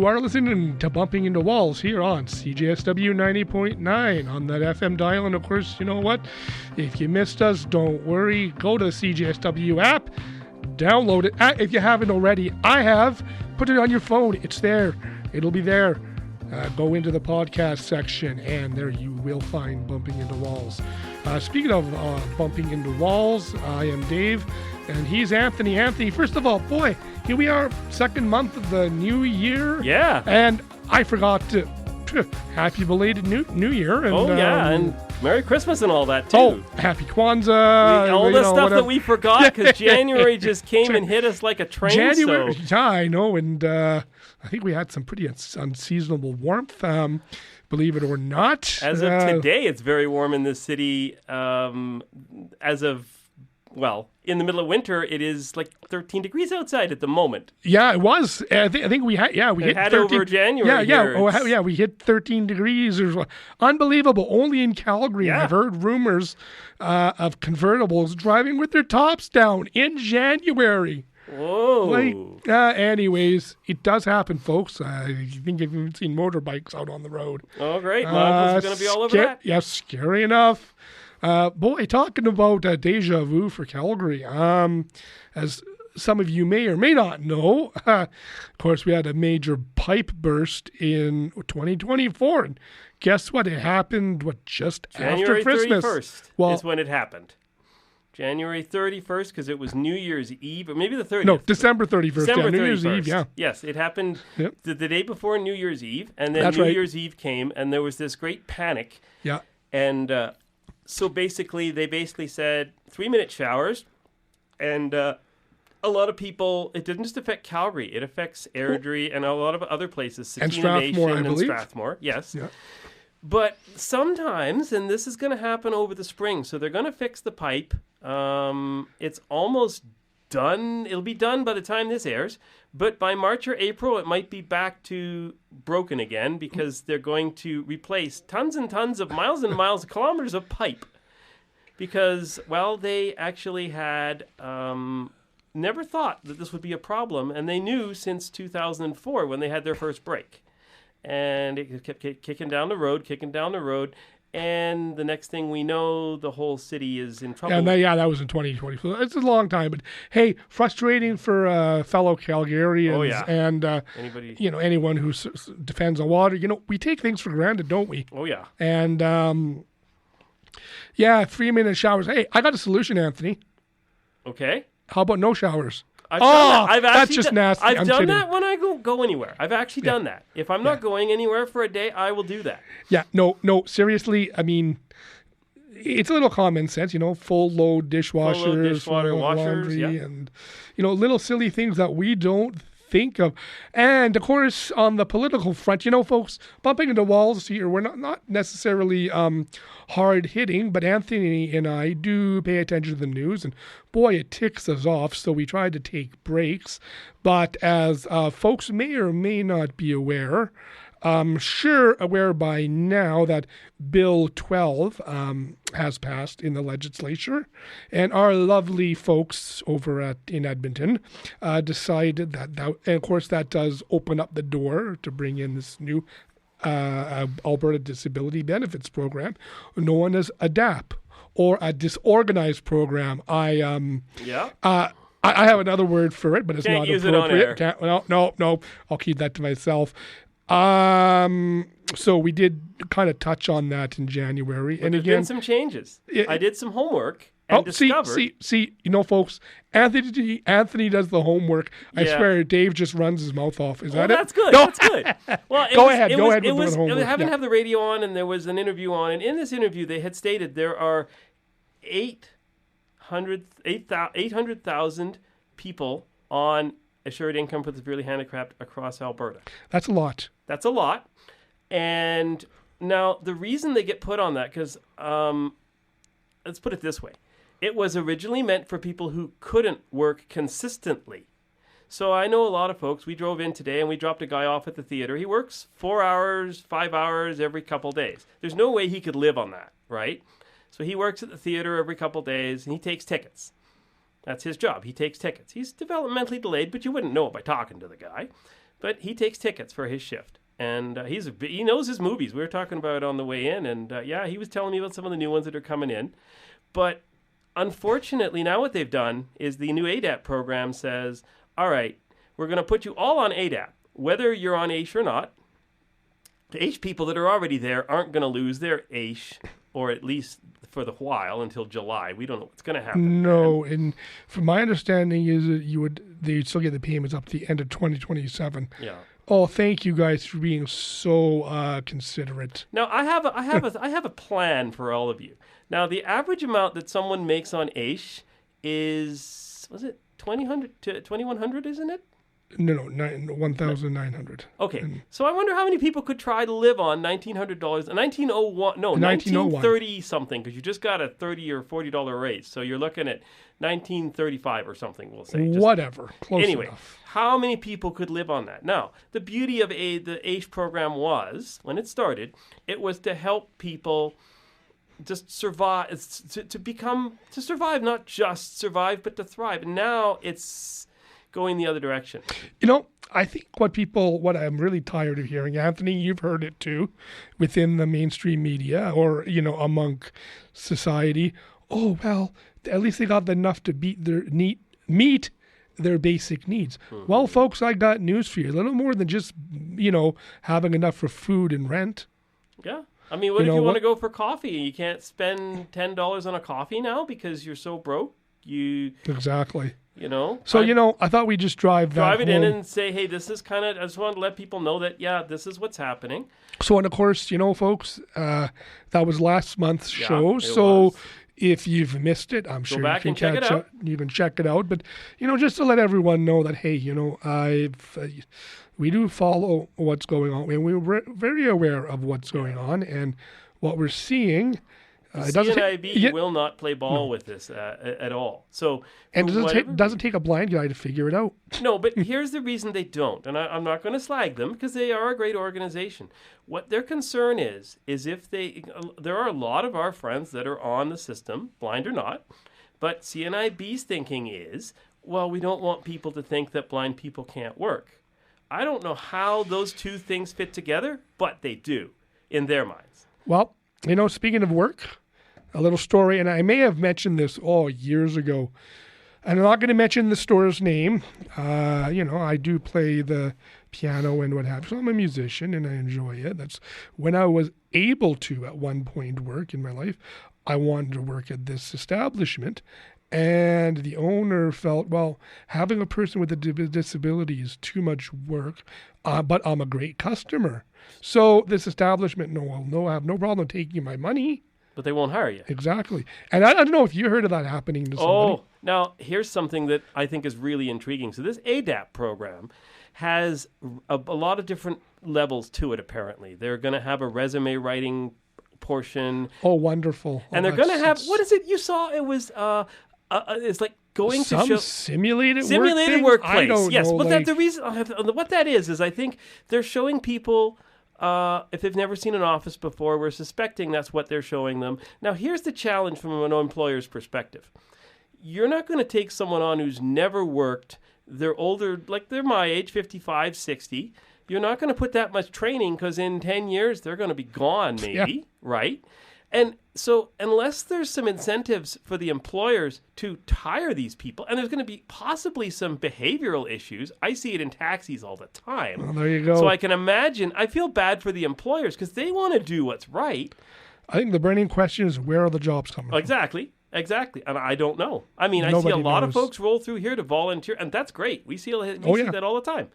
You are listening to Bumping Into Walls here on CJSW 90.9 on that FM dial. And of course, you know what? If you missed us, don't worry. Go to the CJSW app, download it. If you haven't already, I have. Put it on your phone. It's there. It'll be there. Go into the podcast section, and there you will find Bumping Into Walls. Speaking of bumping into walls, I am Dave, and he's Anthony. Anthony, first of all, boy, here we are, second month of the new year. Yeah. And I forgot to happy belated new year. And, and Merry Christmas and all that, too. Oh, happy Kwanzaa. All the stuff that we forgot, because January just came and hit us like a train. January, yeah, I know, and I think we had some pretty unseasonable warmth. Believe it or not. As of today, it's very warm in the city. In the middle of winter, it is like 13 degrees outside at the moment. Yeah, it was. I think we hit 13. Over January. We hit 13 degrees. Unbelievable. Only in Calgary. Yeah. I've heard rumors of convertibles driving with their tops down in January. Whoa. Anyways, it does happen, folks. I think you've even seen motorbikes out on the road. Oh, great. Are going to be all over that? Yeah, scary enough. Boy, talking about deja vu for Calgary. As some of you may or may not know, of course, we had a major pipe burst in 2024. And guess what? It happened, just January after Christmas? 31st is when it happened. January 31st, because it was New Year's Eve, or maybe the 30th. No, December 31st. December 31st. New Year's Eve, yeah. Yes, it happened the day before New Year's Eve, and then That's New right. Year's Eve came, and there was this great panic. Yeah. And so they said 3-minute showers, and a lot of people, it didn't just affect Calgary, it affects Airdrie and a lot of other places, And Sakina Strathmore, Nation I believe. Strathmore, yes. Yeah. But sometimes, and this is going to happen over the spring, so they're going to fix the pipe. It's almost done. It'll be done by the time this airs. But by March or April, it might be back to broken again because they're going to replace tons and tons of miles and miles, kilometers of pipe. Because, they actually had never thought that this would be a problem, and they knew since 2004 when they had their first break. And it kept kicking down the road, and the next thing we know, the whole city is in trouble. That was in 2020. So it's a long time, but hey, frustrating for fellow Calgarians. Oh, yeah. And Anybody, anyone who defends on water. We take things for granted, don't we? Oh yeah. And 3-minute showers. Hey, I got a solution, Anthony. Okay. How about no showers? I've done that. That's just nasty. I've I'm done kidding. that when I go anywhere. I've actually done that. If I'm not going anywhere for a day, I will do that. Yeah, no, seriously. I mean, it's a little common sense, full load dishwashers, washers, laundry, yeah. and little silly things that we don't think of. And of course, on the political front, folks, bumping into walls here, we're not necessarily hard hitting, but Anthony and I do pay attention to the news, and boy, it ticks us off. So we try to take breaks. But as folks may or may not be aware, aware by now that Bill 12 has passed in the legislature, and our lovely folks over in Edmonton decided that, and of course that does open up the door to bring in this new Alberta Disability Benefits Program, known as ADAP, or a disorganized program. I have another word for it, but it's not appropriate. No, I'll keep that to myself. So we did kind of touch on that in January, But and there's again, been some changes. I did some homework and discovered. See, folks, Anthony does the homework. I swear, Dave just runs his mouth off. Is that it? That's good. No. That's good. Well, Go ahead with the homework. I happened to have the radio on, and there was an interview on, and in this interview, they had stated there are 800,000 people on assured income for the severely handicapped across Alberta. That's a lot. That's a lot. And now the reason they get put on that, because let's put it this way. It was originally meant for people who couldn't work consistently. So I know a lot of folks. We drove in today and we dropped a guy off at the theater. He works 4 hours, 5 hours every couple days. There's no way he could live on that, right? So he works at the theater every couple days and he takes tickets. That's his job. He takes tickets. He's developmentally delayed, but you wouldn't know it by talking to the guy. but he takes tickets for his shift. And he knows his movies. We were talking about it on the way in, and he was telling me about some of the new ones that are coming in. But unfortunately, now what they've done is the new ADAP program says, all right, we're going to put you all on ADAP, whether you're on AISH or not. The AISH people that are already there aren't going to lose their AISH, or at least for the while until July. We don't know what's going to happen. No, and from my understanding is that they still get the payments up to the end of 2027. Yeah. Oh, thank you guys for being so considerate. Now I have a plan for all of you. Now the average amount that someone makes on AISH is, was it 2,100 to 2,100, isn't it? No, 1,900. Okay, so I wonder how many people could try to live on $1,900, 1930 something, because you just got a $30 or $40 raise, so you're looking at 1935 or something. We'll say. Whatever, close anyway, enough. How many people could live on that? Now, the beauty of the AISH program was, when it started, it was to help people just survive, to survive, not just survive, but to thrive. And now it's going the other direction. You know, I think what I'm really tired of hearing, Anthony, you've heard it too, within the mainstream media or, among society. Oh, well, at least they got enough to meet their basic needs. Mm-hmm. Well, folks, I got news for you. A little more than just, having enough for food and rent. Yeah. I mean, what if you want to go for coffee? You can't spend $10 on a coffee now because you're so broke. Exactly. So, I thought we'd just drive it in and say, hey, this is I just want to let people know that, this is what's happening. So, and of course, folks, that was last month's show. So if you've missed it, I'm sure you can check it out. You can check it out. But, just to let everyone know that, hey, we do follow what's going on. And we're very aware of what's going on and what we're seeing. CNIB will not play ball with this at all. So, and it doesn't take a blind guy to figure it out. No, but here's the reason they don't, and I'm not going to slag them because they are a great organization. What their concern is if there are a lot of our friends that are on the system, blind or not, but CNIB's thinking is, well, we don't want people to think that blind people can't work. I don't know how those two things fit together, but they do in their minds. Well, speaking of work, a little story, and I may have mentioned this years ago. And I'm not going to mention the store's name. I do play the piano and what have you. So I'm a musician and I enjoy it. That's when I was able to at one point work in my life. I wanted to work at this establishment. And the owner felt, well, having a person with a disability is too much work, but I'm a great customer. So this establishment, I have no problem taking my money. But they won't hire you. Exactly. And I don't know if you heard of that happening to somebody. Oh, now here's something that I think is really intriguing. So this ADAP program has a lot of different levels to it, apparently. They're going to have a resume writing portion. Oh, wonderful. And they're going to have, what is it you saw? It was, it's like going to show. Simulated workplace. I don't yes, know. But the reason, what that is I think they're showing people, if they've never seen an office before, we're suspecting that's what they're showing them. Now, here's the challenge from an employer's perspective. You're not going to take someone on who's never worked. They're older, like they're my age, 55, 60. You're not going to put that much training because in 10 years, they're going to be gone maybe, right? And so unless there's some incentives for the employers to hire these people, and there's going to be possibly some behavioral issues. I see it in taxis all the time. Well, there you go. So I can imagine, I feel bad for the employers because they want to do what's right. I think the burning question is, where are the jobs coming from? Exactly. And I don't know. I mean, I see a lot of folks roll through here to volunteer, and that's great. We see that all the time.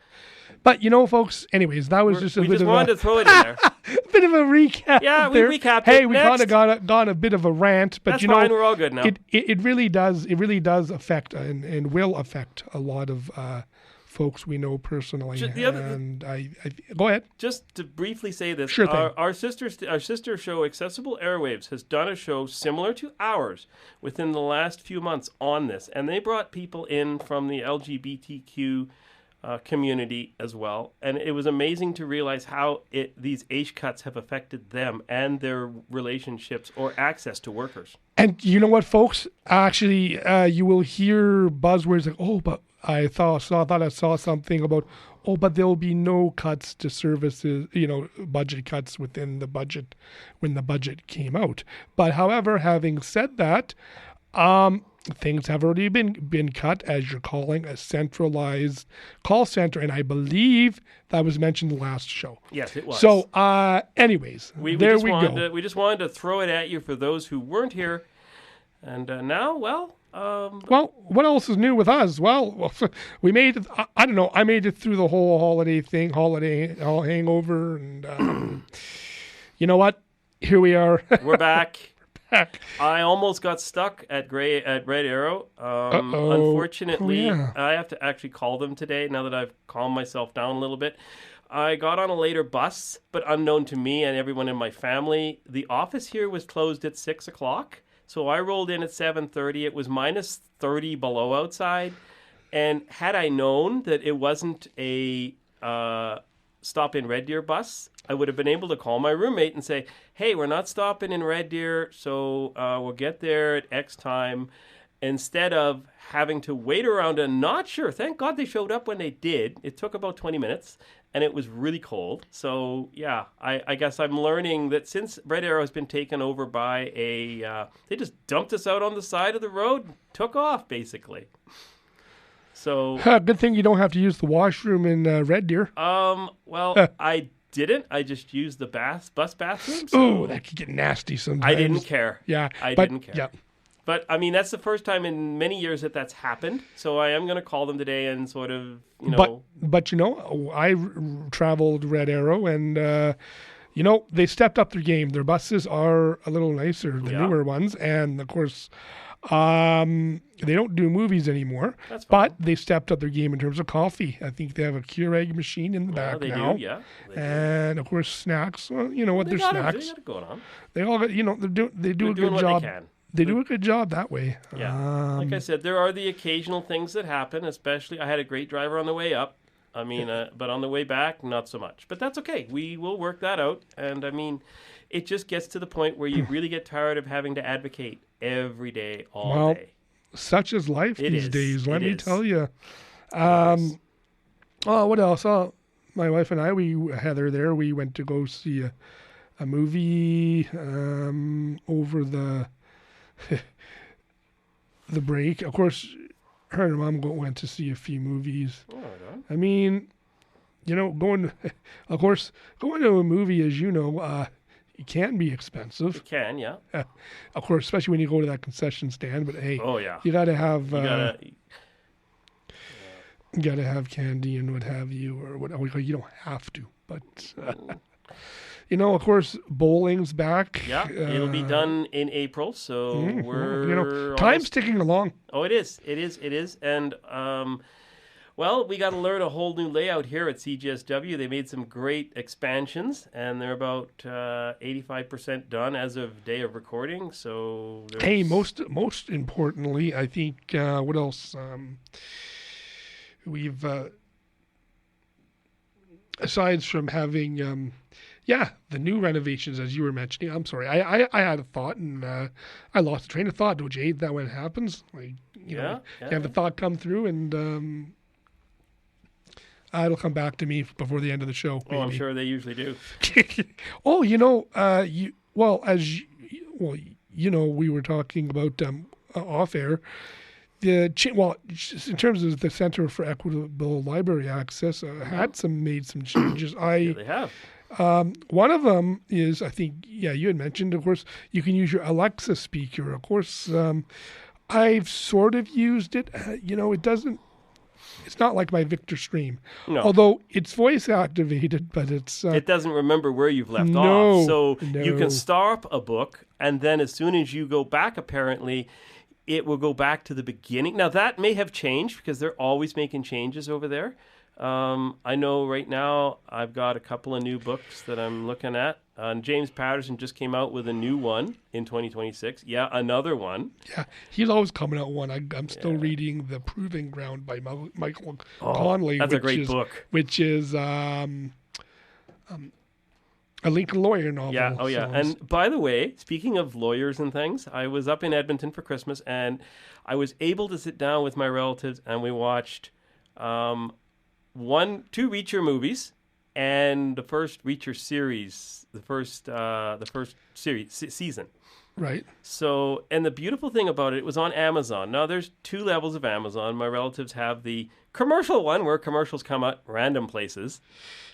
But, folks, anyways, that was We just wanted to throw it in there. A bit of a recap. Yeah, we recapped Hey, it. we kind of gone a bit of a rant, but that's fine. We're all good now. It really does affect and will affect a lot of folks we know personally. I go ahead. Just to briefly say this, sure thing. Our sister show, Accessible Airwaves, has done a show similar to ours within the last few months on this, and they brought people in from the LGBTQ community as well, and it was amazing to realize how these AISH cuts have affected them and their relationships or access to workers. And you know what, folks? Actually, you will hear buzzwords like, "Oh, but I thought I saw something about, oh, but there will be no cuts to services, budget cuts within the budget when the budget came out. But however, having said that, things have already been cut, as you're calling a centralized call center, and I believe that was mentioned last show. Yes, it was. So, anyways, there we go. We just wanted to throw it at you for those who weren't here, and now, well. Well, what else is new with us? Well, we made it. I don't know. I made it through the whole holiday hangover, and you know what? Here we are. We're back. I almost got stuck at Red Arrow. Unfortunately, I have to actually call them today now that I've calmed myself down a little bit. I got on a later bus, but unknown to me and everyone in my family, the office here was closed at 6 o'clock. So I rolled in at 7:30. It was minus 30 below outside. And had I known that it wasn't a stop in Red Deer bus, I would have been able to call my roommate and say, hey, we're not stopping in Red Deer, so we'll get there at X time. Instead of having to wait around and not sure. Thank God they showed up when they did. It took about 20 minutes. And it was really cold. So, yeah, I guess I'm learning that since Red Arrow has been taken over by they just dumped us out on the side of the road and took off, basically. So... good thing you don't have to use the washroom in Red Deer. Well, I didn't. I just used the bus bathroom. So oh, that could get nasty sometimes. I didn't care. Yeah. I didn't care. Yeah. But, I mean, that's the first time in many years that's happened. So I am going to call them today and sort of, But I traveled Red Arrow and, they stepped up their game. Their buses are a little nicer, the newer ones. And, of course, they don't do movies anymore. That's fine. But they stepped up their game in terms of coffee. I think they have a Keurig machine in the back they now. Do, yeah. And, of course, snacks. Well, you know what, they're snacks. They got it going on. They all got, they do a good job. They can. They do a good job that way. Yeah. Like I said, there are the occasional things that happen, especially I had a great driver on the way up. I mean, but on the way back, not so much. But that's okay. We will work that out. And, I mean, it just gets to the point where you really get tired of having to advocate every day, all day. Such is life these days, let me tell you. What else? My wife and I, Heather there, we went to go see a movie over the break. Of course, her and her mom went to see a few movies. Oh, right. I mean, going to a movie, as you know, it can be expensive. It can, yeah. Of course, especially when you go to that concession stand. But hey, you got to have you got to have candy and what have you, or what. You don't have to, but. Of course, bowling's back. Yeah, it'll be done in April, so we're time's ticking along. Oh, it is, and we got to learn a whole new layout here at CJSW. They made some great expansions, and they're about 85% done as of day of recording. So, hey, most importantly, I think what else? We've aside from having. The new renovations, as you were mentioning. I'm sorry, I had a thought and I lost the train of thought. Don't you hate that when it happens? You have a thought come through and it'll come back to me before the end of the show. Oh, I'm sure they usually do. We were talking about off air. In terms of the Center for Equitable Library Access, made some changes. They have. One of them is, I think, you had mentioned, of course, you can use your Alexa speaker. Of course, I've sort of used it. It's not like my Victor Stream. No. Although it's voice activated, but it's... it doesn't remember where you've left off. So you can start a book, and then as soon as you go back, apparently, it will go back to the beginning. Now, that may have changed because they're always making changes over there. I know right now I've got a couple of new books that I'm looking at. James Patterson just came out with a new one in 2026. Yeah, another one. Yeah, he's always coming out one. I'm still reading The Proving Ground by Michael Conley. That's a great book. Which is A Lincoln Lawyer novel. Yeah, oh yeah. sounds- And by the way, speaking of lawyers and things, I was up in Edmonton for Christmas, and I was able to sit down with my relatives, and we watched two Reacher movies and the first Reacher series, the first series season. Right. So, and the beautiful thing about it was on Amazon. Now, there's two levels of Amazon. My relatives have the commercial one where commercials come out random places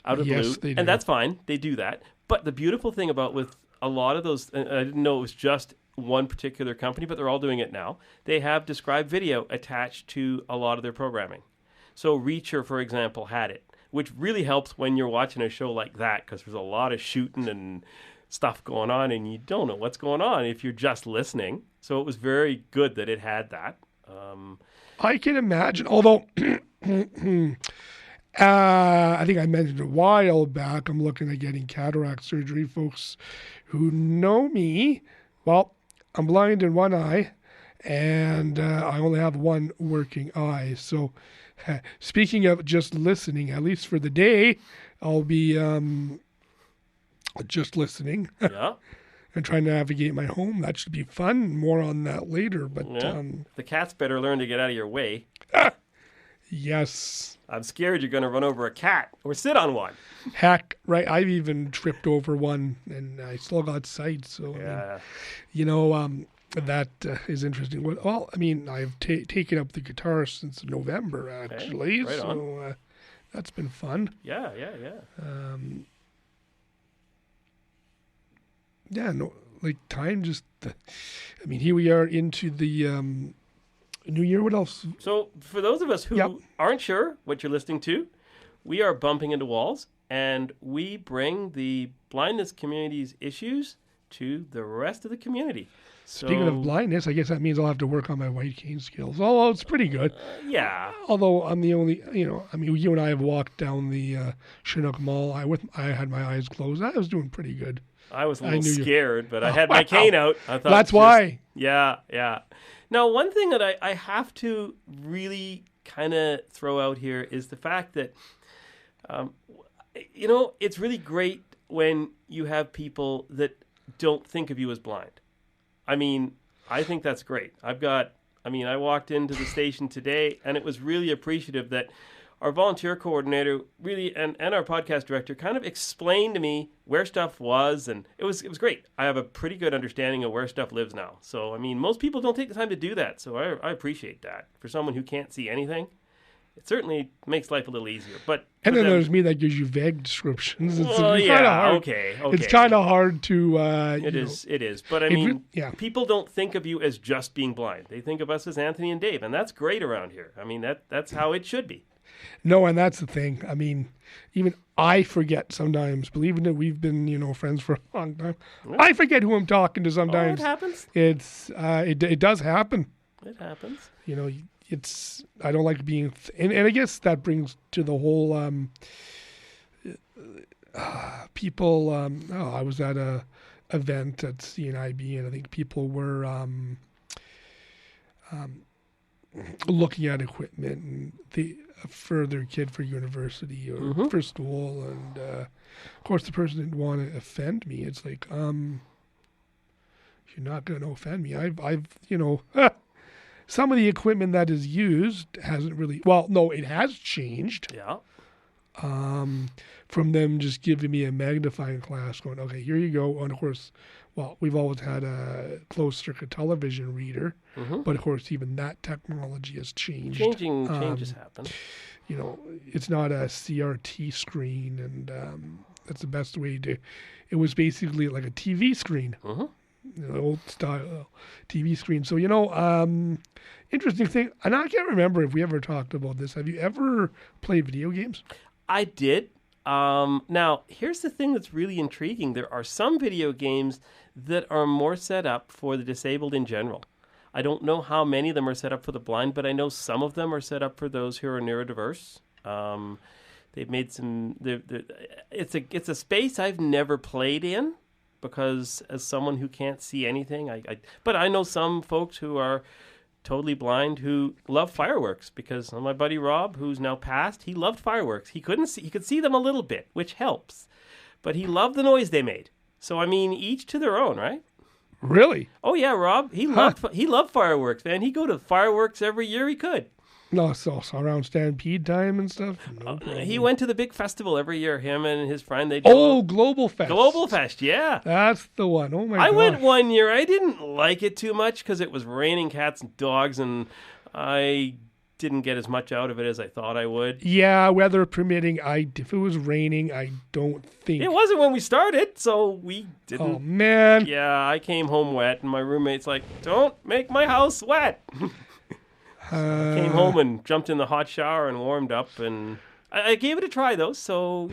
out of Yes, blue, they do. and that's fine. They do that. But the beautiful thing about with a lot of those, and I didn't know it was just one particular company, but they're all doing it now. They have described video attached to a lot of their programming. So Reacher, for example, had it, which really helps when you're watching a show like that because there's a lot of shooting and stuff going on and you don't know what's going on if you're just listening. So it was very good that it had that. I can imagine, although I think I mentioned a while back, I'm looking at getting cataract surgery. Folks who know me, well, I'm blind in one eye and I only have one working eye. So speaking of just listening, at least for the day, I'll be just listening Yeah. and trying to navigate my home. That should be fun. More on that later. But Yeah. The cats better learn to get out of your way. yes. I'm scared you're going to run over a cat or sit on one. Heck, right. I've even tripped over one and I still got sight. So, I mean, Yeah. you know, that is interesting. Well, I mean, I've taken up the guitar since November, actually. right on. So that's been fun. Yeah. Yeah, no, like time just, I mean, here we are into the new year. What else? So, for those of us who Yep. aren't sure what you're listening to, we are bumping into walls, and we bring the blindness community's issues to the rest of the community. So, Speaking of blindness, I guess that means I'll have to work on my white cane skills. Although it's pretty good. yeah, Although I'm the only, I mean, you and I have walked down the Chinook Mall. I had my eyes closed. I was doing pretty good. I was a I little knew you- scared, but I had my cane out. I thought That's why. Yeah. Now, one thing that I have to really kind of throw out here is the fact that, it's really great when you have people that don't think of you as blind. I mean, I think that's great. I walked into the station today and it was really appreciative that our volunteer coordinator really and our podcast director kind of explained to me where stuff was, and it was great. I have a pretty good understanding of where stuff lives now. So, I mean, most people don't take the time to do that, so I appreciate that. For someone who can't see anything, it certainly makes life a little easier. But And for then them- there's me that gives you vague descriptions. It's well, kind of yeah, hard. okay. It's kind of hard to. It is. But I It re- mean, yeah. people don't think of you as just being blind. They think of us as Anthony and Dave, and that's great around here. I mean, that's how it should be. No, and that's the thing. I mean, even I forget sometimes. Believing that we've been, friends for a long time, I forget who I'm talking to sometimes. Oh, it happens. It's it does happen. It happens. It's I don't like being, and I guess that brings to the whole people. I was at a event at CNIB, and I think people were looking at equipment and for their kid for university or for school, and of course the person didn't want to offend me. It's like, you're not going to offend me. I've some of the equipment that is used hasn't really, well, no, it has changed. Yeah. From them just giving me a magnifying glass going, okay, here you go. And of course, well, we've always had a closed circuit television reader, but of course, even that technology has changed. Changes happen. It's not a CRT screen, and that's the best way to. It was basically like a TV screen, old style TV screen. So interesting thing, and I can't remember if we ever talked about this. Have you ever played video games? I did. Now, here's the thing that's really intriguing. There are some video games that are more set up for the disabled in general. I don't know how many of them are set up for the blind, but I know some of them are set up for those who are neurodiverse. They've made some. It's a space I've never played in because as someone who can't see anything, but I know some folks who are totally blind who love fireworks because my buddy Rob, who's now passed, he loved fireworks. He could see them a little bit, which helps. but he loved the noise they made. So I mean, each to their own, right? Really? Oh yeah, Rob. He loved fireworks, man. He'd go to fireworks every year he could. No, so around Stampede time and stuff. No He went to the big festival every year. Him and his friend. They Global Fest. Global Fest, yeah. That's the one. Oh my! I gosh. went one year. I didn't like it too much because it was raining cats and dogs, and I didn't get as much out of it as I thought I would. Yeah, weather permitting. If it was raining, I don't think It wasn't when we started, so we didn't. Oh man! Yeah, I came home wet, and my roommate's like, "Don't make my house wet." Came home and jumped in the hot shower and warmed up, and I gave it a try though. So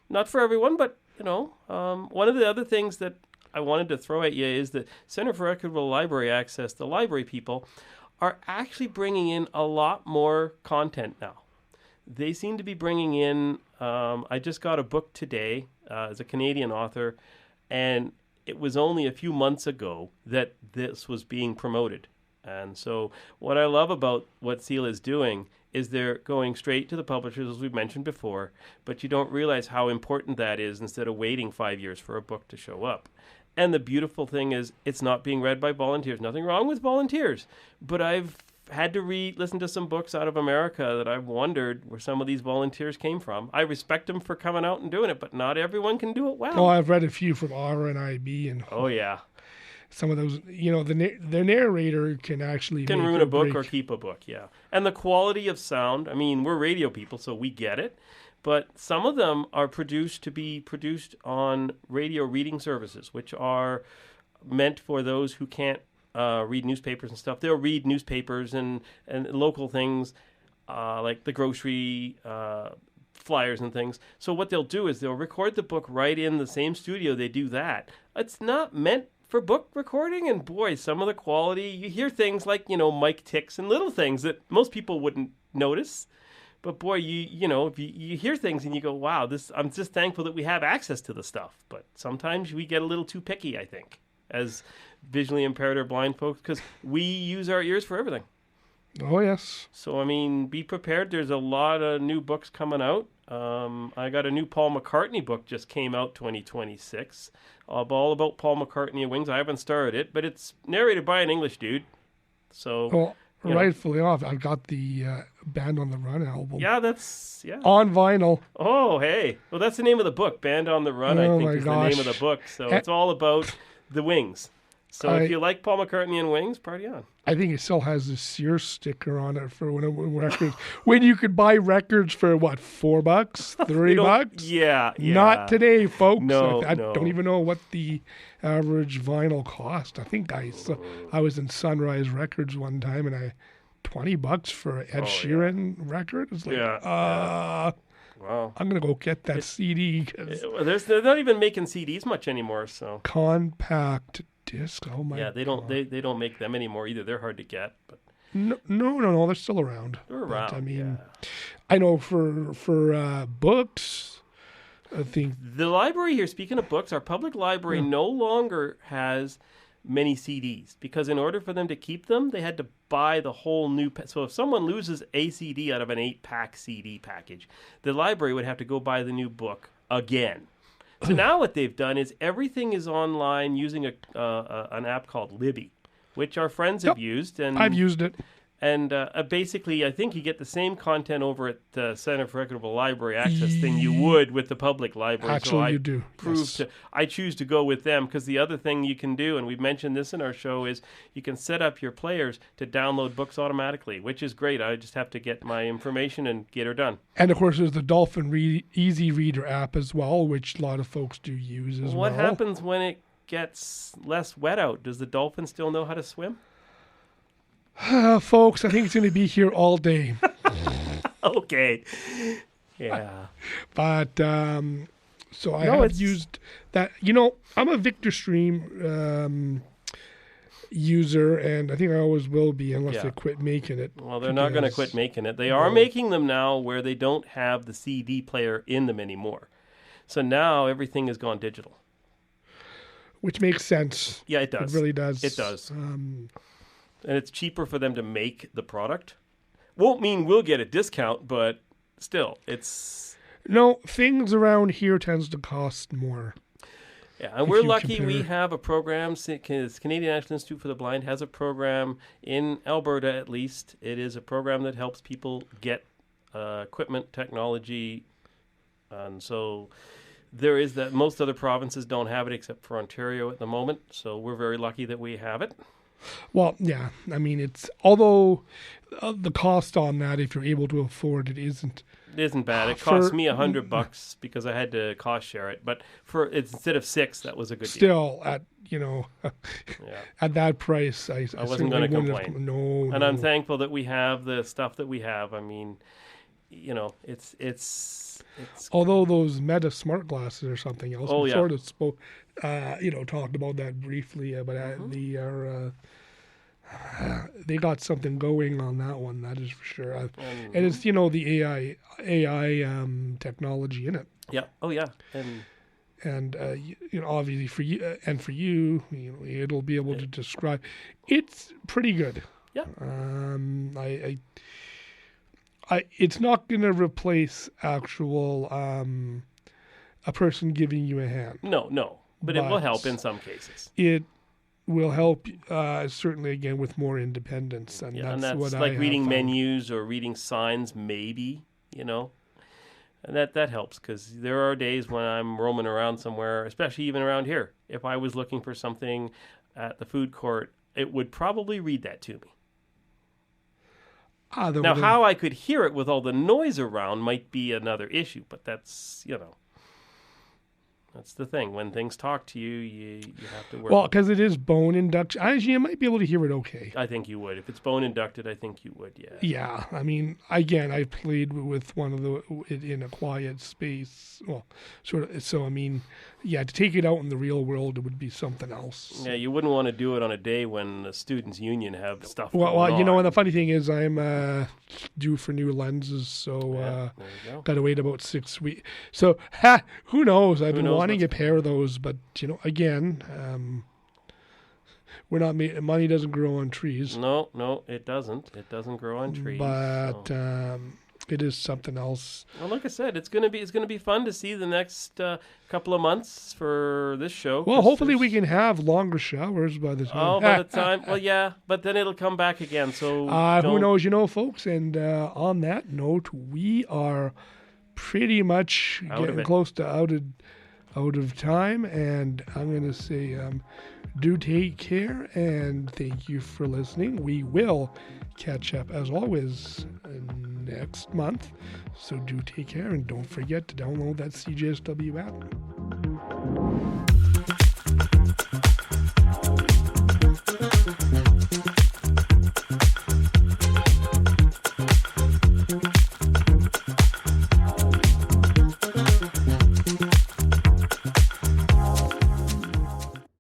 not for everyone, but one of the other things that I wanted to throw at you is the Center for Equitable Library Access. The library people are actually bringing in a lot more content now. They seem to be bringing in. I just got a book today as a Canadian author, and it was only a few months ago that this was being promoted. And so what I love about what Seal is doing is they're going straight to the publishers, as we've mentioned before, but you don't realize how important that is instead of waiting 5 years for a book to show up. And the beautiful thing is it's not being read by volunteers. Nothing wrong with volunteers, but I've had to listen to some books out of America that I've wondered where some of these volunteers came from. I respect them for coming out and doing it, but not everyone can do it well. Oh, I've read a few from RNIB and oh yeah. Some of those, the narrator can actually can ruin a book or keep a book, yeah. And the quality of sound, I mean, we're radio people, so we get it. But some of them are produced to be produced on radio reading services, which are meant for those who can't read newspapers and stuff. They'll read newspapers and local things like the grocery flyers and things. So what they'll do is they'll record the book right in the same studio they do that. It's not meant for book recording, and boy, some of the quality, you hear things like, mic ticks and little things that most people wouldn't notice. But boy, if you hear things and you go, wow, I'm just thankful that we have access to the stuff. But sometimes we get a little too picky, I think, as visually impaired or blind folks, because we use our ears for everything. Oh, yes. So, I mean, be prepared. There's a lot of new books coming out. I got a new Paul McCartney book just came out, 2026. All about Paul McCartney and Wings. I haven't started it, but it's narrated by an English dude. So, well, rightfully off. I've got the Band on the Run album. Yeah, on vinyl. Oh, hey. Well, that's the name of the book. Band on the Run, I think, is the name of the book. So it's all about the Wings. So if you like Paul McCartney and Wings, party on. I think it still has a Sears sticker on it for when records. When you could buy records for what, $4, $3? Yeah. Not today, folks. No, I don't even know what the average vinyl cost. I think I was in Sunrise Records one time and $20 for an Ed Sheeran record. It's like, wow. I'm gonna go get that CD. They're not even making CDs much anymore. So compact disc. Oh my! Yeah, they don't. They don't make them anymore either. They're hard to get. But no, they're still around. They're around. But, I mean, I know for books, I think the library here. Speaking of books, our public library no longer has many CDs because in order for them to keep them, they had to buy the whole new. So if someone loses a CD out of an 8-pack CD package, the library would have to go buy the new book again. So now what they've done is everything is online using an app called Libby, which our friends have used. And I've used it. And basically, I think you get the same content over at the Center for Equitable Library Access than you would with the public library. Actually, so you do. I choose to go with them because the other thing you can do, and we've mentioned this in our show, is you can set up your players to download books automatically, which is great. I just have to get my information and get her done. And, of course, there's the Dolphin Easy Reader app as well, which a lot of folks do use as well. What happens when it gets less wet out? Does the dolphin still know how to swim? Folks, I think it's going to be here all day. Okay. Yeah. But, so I have used that. I'm a Victor Stream user, and I think I always will be unless they quit making it. Well, they're not going to quit making it. They are making them now where they don't have the CD player in them anymore. So now everything has gone digital. Which makes sense. Yeah, it does. It really does. It does. And it's cheaper for them to make the product. Won't mean we'll get a discount, but still, it's... No, things around here tends to cost more. Yeah, and we're you lucky we compare- have a program. Canadian National Institute for the Blind has a program in Alberta, at least. It is a program that helps people get equipment, technology, and so there is that. Most other provinces don't have it except for Ontario at the moment. So we're very lucky that we have it. Well, yeah. I mean, it's although the cost on that, if you're able to afford it, isn't. It isn't bad. It For- cost me $100 because I had to cost share it. But instead of $6, that was a good deal. Still at Yeah. at that price, I wasn't certainly gonna wouldn't have- complain. No, And no. I'm thankful that we have the stuff that we have. I mean, it's Although those Meta smart glasses or something else, Oh, we yeah. sort of spoke, talked about that briefly, but they got something going on that one. That is for sure. And it's the AI technology in it, yeah. Oh yeah. And and obviously for you and for you, it'll be able to describe. It's pretty good. Yeah. It's not going to replace actual a person giving you a hand. no. But it will But- help in some cases. It will help certainly again with more independence, and Yeah, and that's that's what like I reading have found. menus or reading signs, maybe, And that helps because there are days when I'm roaming around somewhere, especially even around here. If I was looking for something at the food court, it would probably read that to me. Now, how I could hear it with all the noise around might be another issue, but that's that's the thing. When things talk to you, you have to work. Well, because it is bone induction. Actually, you might be able to hear it okay. I think you would. If it's bone inducted, I think you would, yeah. Yeah, I mean, again, I played with one of in a quiet space. Well, sort of. So I mean, yeah, to take it out in the real world, it would be something else. Yeah, you wouldn't want to do it on a day when the students' union have stuff Well, going on. and the funny thing is, I'm due for new lenses, so There you go. got to wait about 6 weeks. So who knows? I've been knows wanting a what's pair of those, but again, we're not money doesn't grow on trees, No, it doesn't. It doesn't grow on trees. but so. it is something else. Well, like I said, it's gonna be fun to see the next couple of months for this show. Well, 'cause hopefully we there's- can have longer showers by the time. Oh, by the time. Well, yeah, but then it'll come back again. So Who don't- knows, folks? And on that note, we are pretty much Out of getting it. close to out of time, and I'm going to say, do take care, and thank you for listening. We will catch up as always next month, so do take care, and don't forget to download that CJSW app.